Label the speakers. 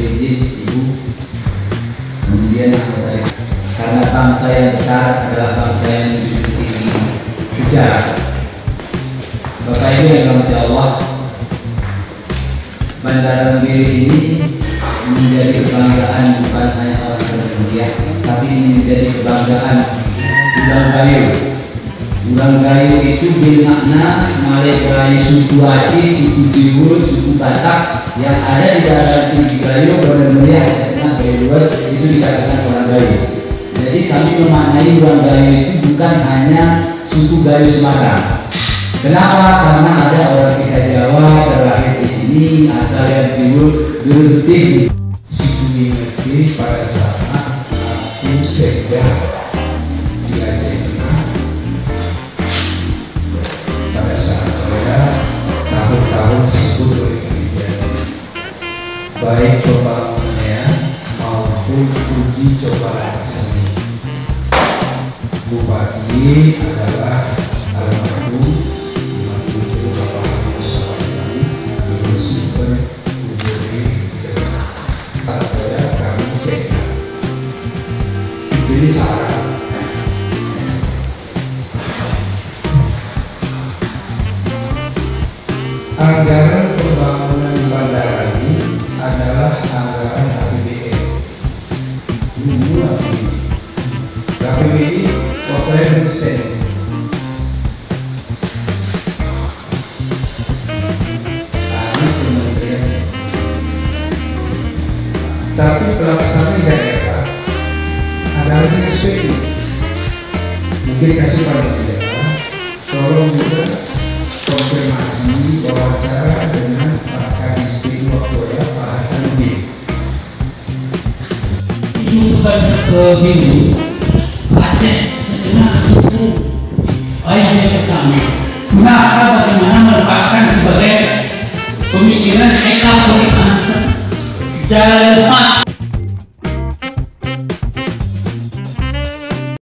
Speaker 1: izin Ibu, kemudian karena bangsa yang besar adalah bangsa yang memiliki sejarah. Bapak Ibu yang dirahmati Allah, Bandara Gambir ini menjadi kebanggaan bukan hanya orang Indonesia, tapi ini menjadi kebanggaan Urang Gayo. Urang Gayo itu bermakna Malegayo suku Aceh, suku Jiwo, suku Batak yang ada di daerah Tinggi Gayo, benar-benar saya Gayo luas itu dikatakan orang Gayo. Jadi kami memaknai Urang Gayo itu bukan hanya suku Gayo Semarang. Kenapa? Karena ada orang kita Jawa terlahir di sini, asal yang Jiwo, berhenti
Speaker 2: suku Mingerti pada saat aku sedang di Aceh Tengah. Pada saat saya tahun-tahun tersebut berkegiatan, baik pembangunannya maupun uji coba seni. Bupati adalah almarhum Bapak Mustafa kami, Ibu Super Bupati saya kami cek. Jadi saran anggaran pembangunan bandara ini adalah anggaran APBD. Dulu APBD operating persen. Tapi pelaksana daerah adalah SPU. Mungkin kasih pada daerah, tolong juga konfirmasi wawancara dengan Pak Kadis SPU waktu ya Pak Hasanuddin.
Speaker 3: Itu bukan ke Bini, Aceh setengah itu ayahnya pertama. Kenapa bagaimana merupakan sebagai pemikiran ekal bagaimana jalan depan